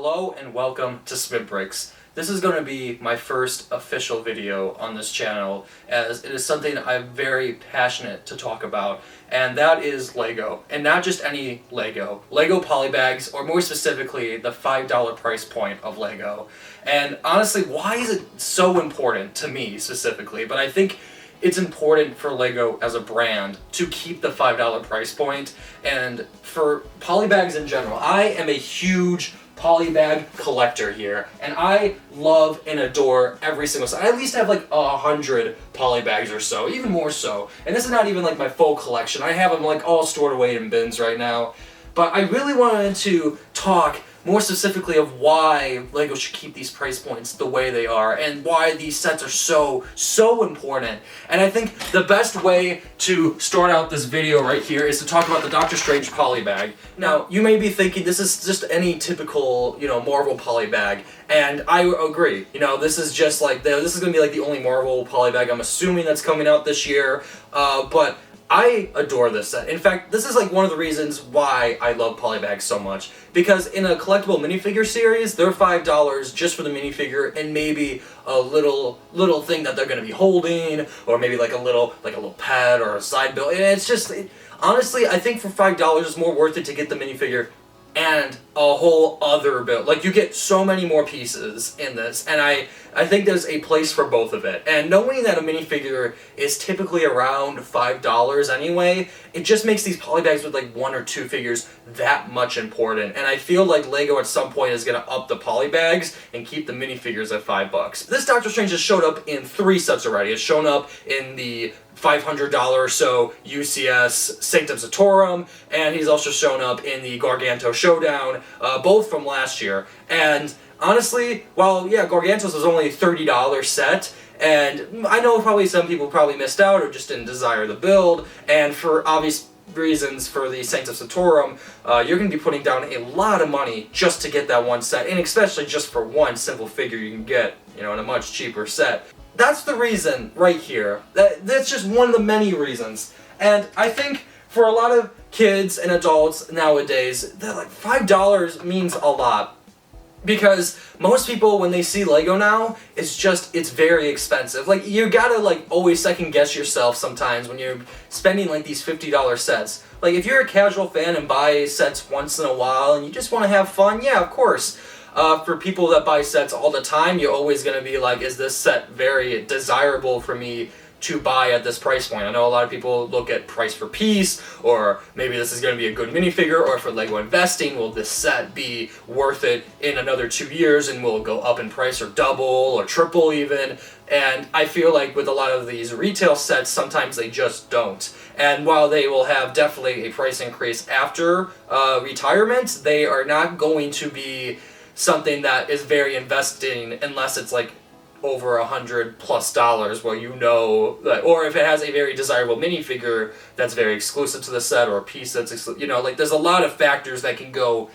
Hello and welcome to Spit Bricks. This is going to be my first official video on this channel, as it is something I'm very passionate to talk about, and that is Lego. And not just any Lego. Lego Polybags, or more specifically, the $5 price point of Lego. And honestly, why is it so important to me specifically? But I think it's important for Lego as a brand to keep the $5 price point, and for Polybags in general. I am a huge Polybag collector here, and I love and adore every single set. I at least have like 100 Polybags or so, even more so. And this is not even like my full collection. I have them like all stored away in bins right now. But I really wanted to talk more specifically of why Lego should keep these price points the way they are, and why these sets are so important. And I think the best way to start out this video right here is to talk about the Doctor Strange Polybag. Now, you may be thinking this is just any typical, Marvel Polybag, and I agree. This is just like, this is going to be like the only Marvel Polybag I'm assuming that's coming out this year, but I adore this set. In fact, this is like one of the reasons why I love Polybags so much. Because in a collectible minifigure series, they're $5 just for the minifigure and maybe a little thing that they're going to be holding, or maybe like a little pet or a side bill. And it's just, honestly, I think for $5 it's more worth it to get the minifigure and a whole other build. Like, you get so many more pieces in this, and I think there's a place for both of it. And knowing that a minifigure is typically around $5 anyway, it just makes these Polybags with like one or two figures that much important. And I feel like Lego at some point is going to up the Polybags and keep the minifigures at $5. This Doctor Strange has showed up in 3 sets already. It's shown up in the $500 or so UCS Sanctum Sanctorum, and he's also shown up in the Garganto Showdown, both from last year. And honestly, while Gargantos was only a $30 set, and I know probably some people probably missed out or just didn't desire the build, and for obvious reasons for the Sanctum Sanctorum, you're going to be putting down a lot of money just to get that one set, and especially just for one simple figure you can get, in a much cheaper set. That's the reason right here. That's just one of the many reasons. And I think for a lot of kids and adults nowadays, that like $5 means a lot. Because most people, when they see Lego now, it's very expensive. Like, you gotta like always second guess yourself sometimes when you're spending like these $50 sets. Like, if you're a casual fan and buy sets once in a while and you just want to have fun, yeah, of course. For people that buy sets all the time, you're always going to be like, is this set very desirable for me to buy at this price point? I know a lot of people look at price per piece, or maybe this is going to be a good minifigure, or for Lego investing, will this set be worth it in another 2 years and will it go up in price or double or triple even? And I feel like with a lot of these retail sets, sometimes they just don't. And while they will have definitely a price increase after retirement, they are not going to be something that is very investing unless it's like over $100+ where or if it has a very desirable minifigure that's very exclusive to the set, or a piece that's like there's a lot of factors that can go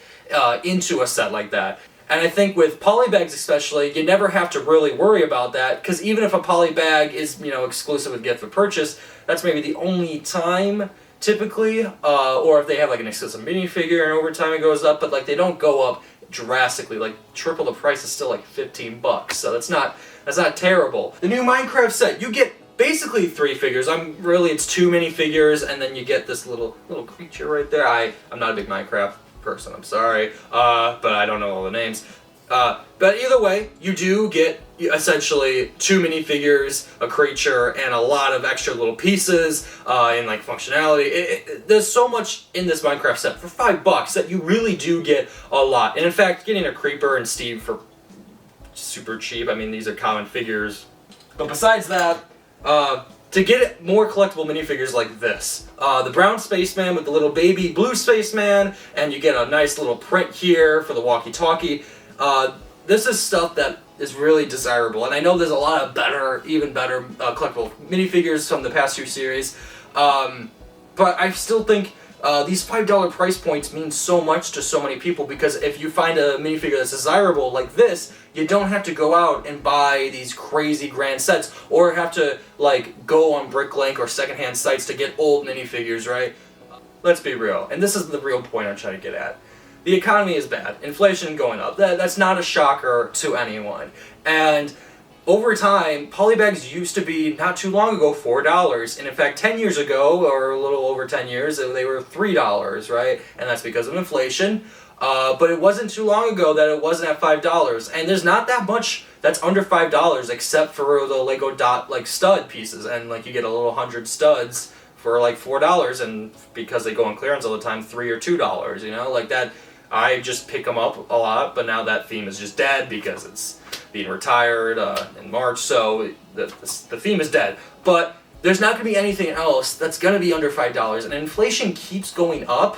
into a set like that. And I think with Polybags especially, you never have to really worry about that, because even if a Polybag is exclusive with gift or purchase, that's maybe the only time typically, or if they have like an exclusive minifigure and over time it goes up, but like they don't go up drastically. Like, triple the price is still like $15, so that's not terrible. The new Minecraft set, you get basically 3 figures. It's 2 minifigures, and then you get this little creature right there. I'm not a big Minecraft person, I'm sorry, but I don't know all the names. But either way, you do get essentially 2 minifigures, a creature, and a lot of extra little pieces, and like functionality. There's so much in this Minecraft set for $5 that you really do get a lot. And in fact, getting a Creeper and Steve for super cheap, I mean, these are common figures. But besides that, to get more collectible minifigures like this, the brown spaceman with the little baby blue spaceman, and you get a nice little print here for the walkie-talkie. This is stuff that is really desirable, and I know there's a lot of even better collectible minifigures from the past 2 series, but I still think these $5 price points mean so much to so many people, because if you find a minifigure that's desirable like this, you don't have to go out and buy these crazy grand sets, or have to like go on Bricklink or secondhand sites to get old minifigures, right? Let's be real, and this is the real point I'm trying to get at. the economy is bad. Inflation going up. That's not a shocker to anyone. And over time, Polybags used to be, not too long ago, $4. And in fact, 10 years ago, or a little over 10 years, they were $3, right? And that's because of inflation. But it wasn't too long ago that it wasn't at $5. And there's not that much that's under $5 except for the Lego dot like stud pieces. And like you get a little 100 studs for like $4, and because they go on clearance all the time, $3 or $2, you know? Like that, I just pick them up a lot, but now that theme is just dead because it's being retired in March, so the theme is dead. But there's not going to be anything else that's going to be under $5, and inflation keeps going up.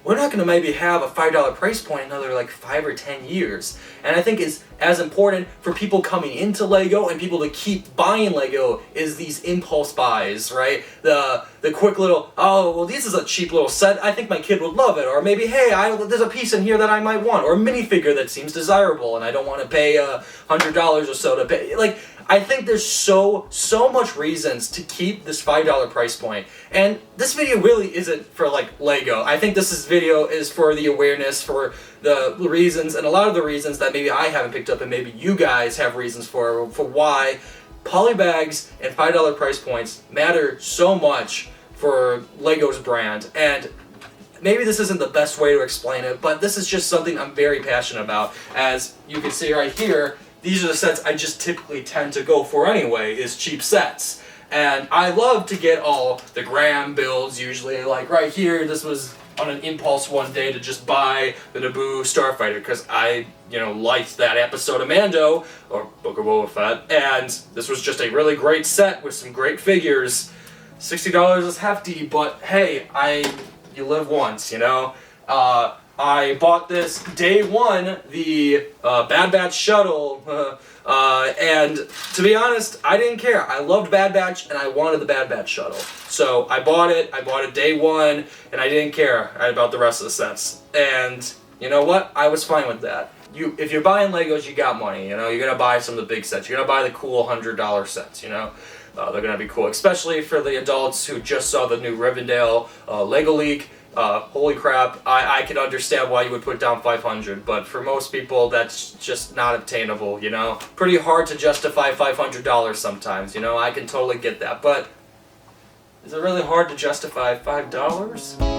We're not going to maybe have a $5 price point another like 5 or 10 years. And I think it's as important for people coming into Lego and people to keep buying Lego is these impulse buys, right? The quick little, oh, well, this is a cheap little set. I think my kid would love it. Or maybe, hey, there's a piece in here that I might want. Or a minifigure that seems desirable and I don't want to pay $100 or so to pay. Like, I think there's so much reasons to keep this $5 price point. And this video really isn't for like Lego. I think this video is for the awareness, for the reasons, and a lot of the reasons that maybe I haven't picked up and maybe you guys have reasons for why Polybags and $5 price points matter so much for Lego's brand. And maybe this isn't the best way to explain it, but this is just something I'm very passionate about. As you can see right here, these are the sets I just typically tend to go for anyway, is cheap sets. And I love to get all the Graham builds usually. Like right here, this was on an impulse one day to just buy the Naboo Starfighter because I, liked that episode of Mando, or Book of Boba Fett, and this was just a really great set with some great figures. $60 is hefty, but hey, you live once, I bought this day one, the Bad Batch shuttle, and to be honest, I didn't care. I loved Bad Batch, and I wanted the Bad Batch shuttle. So I bought it day one, and I didn't care about the rest of the sets. And you know what? I was fine with that. If you're buying Legos, you got money, you're going to buy some of the big sets. You're going to buy the cool $100 sets, they're going to be cool, especially for the adults who just saw the new Rivendell Lego Leak. Holy crap, I can understand why you would put down $500, but for most people, that's just not obtainable, Pretty hard to justify $500 sometimes, I can totally get that, but is it really hard to justify $5?